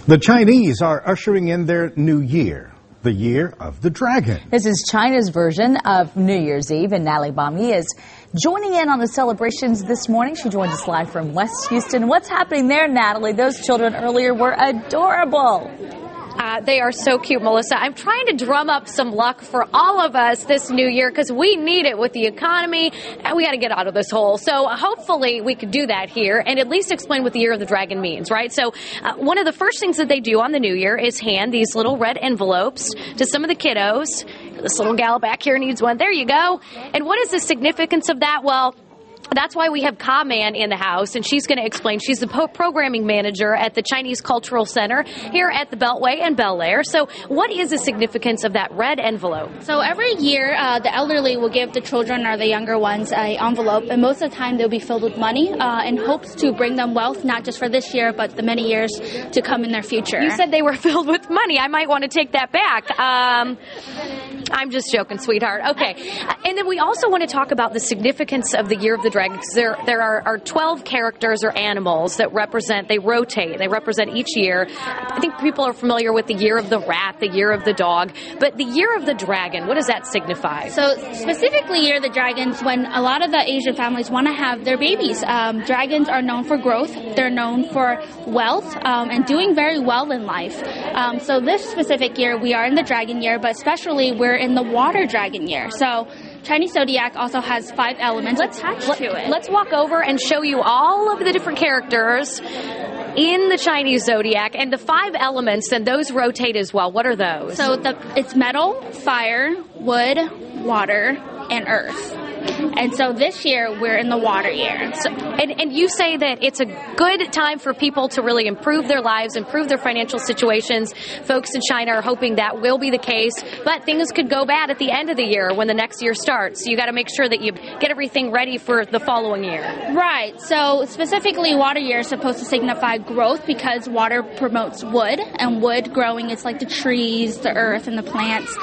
The Chinese are ushering in their new year, the year of the dragon. This is China's version of New Year's Eve, and Natalie Bomke is joining in on the celebrations this morning. She joins us live from West Houston. What's happening there, Natalie? Those children earlier were adorable. They are so cute, Melissa. I'm trying to drum up some luck for all of us this new year because we need it with the economy and we got to get out of this hole. So hopefully we could do that here and at least explain what the Year of the Dragon means, right? So one of the first things that they do on the new year is hand these little red envelopes to some of the kiddos. This little gal back here needs one. There you go. And what is the significance of that? Well, that's why we have Ka Man in the house, and she's going to explain. She's the programming manager at the Chinese Cultural Center here at the Beltway and Bel Air. So what is the significance of that red envelope? So every year, the elderly will give the children or the younger ones an envelope, and most of the time they'll be filled with money in hopes to bring them wealth, not just for this year, but the many years to come in their future. You said they were filled with money. I might want to take that back. I'm just joking, sweetheart. Okay. And then we also want to talk about the significance of the Year of the Dragon, because there are 12 characters or animals that they rotate. They represent each year. I think people are familiar with the Year of the Rat, the Year of the Dog, but the Year of the Dragon, what does that signify? So specifically Year of the Dragons, when a lot of the Asian families want to have their babies. Dragons are known for growth. They're known for wealth and doing very well in life. So this specific year, we are in the Dragon Year, but especially we're in the Water Dragon Year. So Chinese zodiac also has 5 elements attached to it. Let's walk over and show you all of the different characters in the Chinese zodiac and the 5 elements, and those rotate as well. What are those? So it's metal, fire, wood, water, and earth. And so this year, we're in the water year. So, and you say that it's a good time for people to really improve their lives, improve their financial situations. Folks in China are hoping that will be the case, but things could go bad at the end of the year when the next year starts. So you got to make sure that you get everything ready for the following year. Right. So specifically, water year is supposed to signify growth because water promotes wood, and wood growing is like the trees, the earth, and the plants.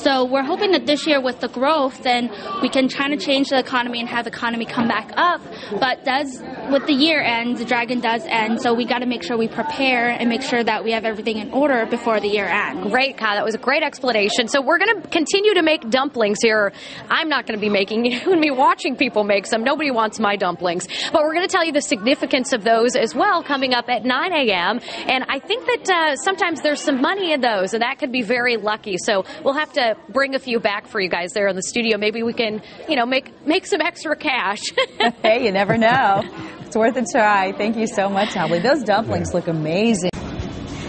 So we're hoping that this year with the growth, then we can try to change the economy and have the economy come back up. But with the year end, the dragon does end. So we got to make sure we prepare and make sure that we have everything in order before the year ends. Great, Ka. That was a great explanation. So we're going to continue to make dumplings here. I'm not going to be making, you and me watching people make some. Nobody wants my dumplings. But we're going to tell you the significance of those as well coming up at 9 a.m. And I think that sometimes there's some money in those, and that could be very lucky. So we'll have to bring a few back for you guys there in the studio. Maybe we can, make some extra cash. Hey, you never know. It's worth a try. Thank you so much, Natalie. Those dumplings look amazing.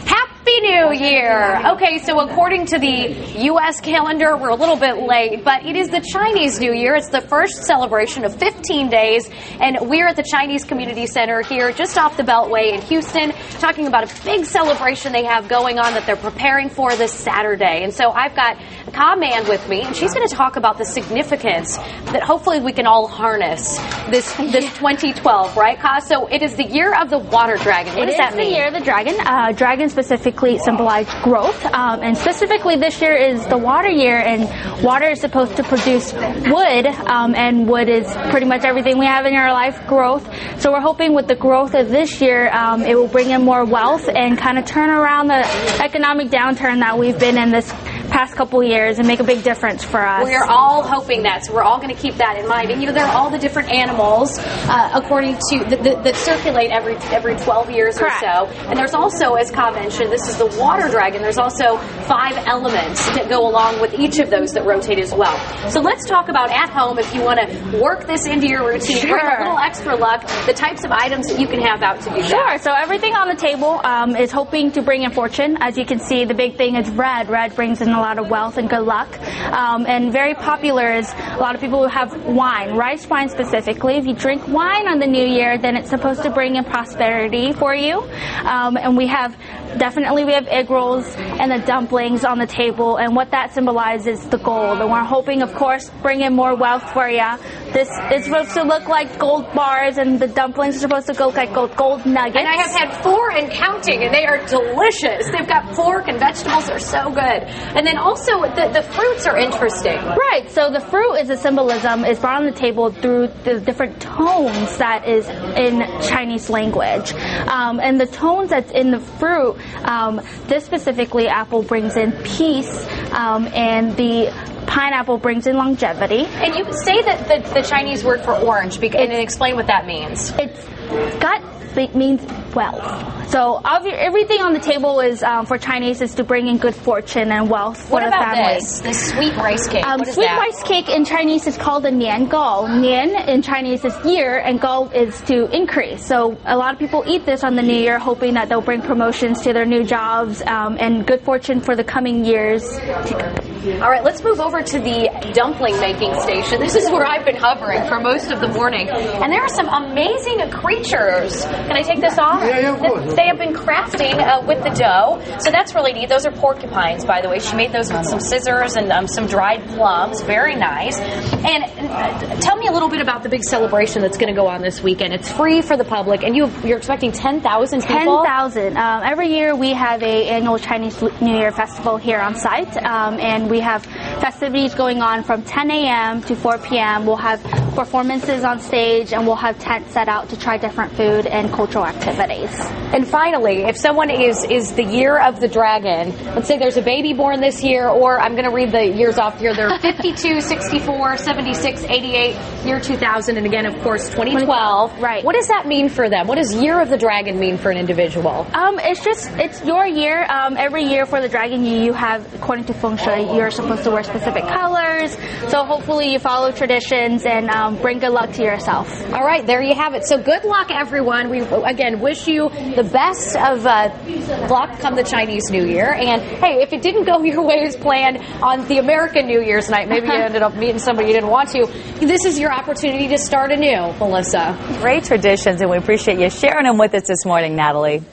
Happy New Year! Okay, so according to the U.S. calendar, we're a little bit late, but it is the Chinese New Year. It's the first celebration of 15 days, and we're at the Chinese Community Center here just off the Beltway in Houston, talking about a big celebration they have going on that they're preparing for this Saturday. And so I've got Ka Man with me, and she's going to talk about the significance that hopefully we can all harness this 2012, right, Ka? So it is the Year of the Water Dragon. What does that mean? It is the Year of the Dragon. Dragon specifically symbolize growth, and specifically this year is the water year, and water is supposed to produce wood, and wood is pretty much everything we have in our life, growth. So we're hoping with the growth of this year, it will bring in more wealth and kind of turn around the economic downturn that we've been in this past couple years and make a big difference for us. We're all hoping that, so we're all going to keep that in mind. And there are all the different animals according to that circulate every 12 years Correct. Or so. And there's also, as Ka mentioned, this is the water dragon. There's also 5 elements that go along with each of those that rotate as well. So let's talk about at home, if you want to work this into your routine, Sure. bring a little extra luck, the types of items that you can have out to do that. Sure. So everything on the table is hoping to bring in fortune. As you can see, the big thing is red. Red brings in a lot of wealth and good luck. And very popular is a lot of people who have wine, rice wine specifically. If you drink wine on the new year, then it's supposed to bring in prosperity for you. And we have egg rolls and the dumplings on the table, and what that symbolizes is the gold. And we're hoping, of course, bring in more wealth for you. This is supposed to look like gold bars, and the dumplings are supposed to look like gold nuggets. And I have had 4 and counting, and they are delicious. They've got pork and vegetables. They're so good. And then also the fruits are interesting. Right. So the fruit is a symbolism, is brought on the table through the different tones that is in Chinese language. And the tones that's in the fruit fruit. This specifically, apple brings in peace, and the pineapple brings in longevity. And you say that the Chinese word for orange, and explain what that means. It means wealth. So everything on the table is for Chinese is to bring in good fortune and wealth for the family. What about this sweet rice cake? What is sweet that? rice cake in Chinese is called a nian gao. Nian in Chinese is year, and gao is to increase. So a lot of people eat this on the New Year, hoping that they'll bring promotions to their new jobs and good fortune for the coming years. All right, let's move over to the dumpling making station. This is where I've been hovering for most of the morning. And there are some amazing creatures. Can I take this off? Yeah, of course. They have been crafting with the dough. So that's really neat. Those are porcupines, by the way. She made those with some scissors and some dried plums. Very nice. And tell me a little bit about the big celebration that's going to go on this weekend. It's free for the public, and you're expecting 10,000 people? 10,000. Every year we have an annual Chinese New Year festival here on site, and we have festivities going on from 10 a.m. to 4 p.m. We'll have performances on stage, and we'll have tents set out to try different food and cultural activities. And finally, if someone is the year of the dragon, let's say there's a baby born this year, or I'm going to read the years off here. They're 52, 64, 76, 88, year 2000, and again, of course, 2012. Right. What does that mean for them? What does year of the dragon mean for an individual? It's your year. Every year for the dragon, you have, according to feng shui, you're supposed to wear specific colors. So hopefully you follow traditions and bring good luck to yourself. All right, there you have it. So good luck, everyone. We, again, wish you the best of luck come the Chinese New Year. And, hey, if it didn't go your way as planned on the American New Year's night, maybe you ended up meeting somebody you didn't want to, this is your opportunity to start anew, Melissa. Great traditions, and we appreciate you sharing them with us this morning, Natalie.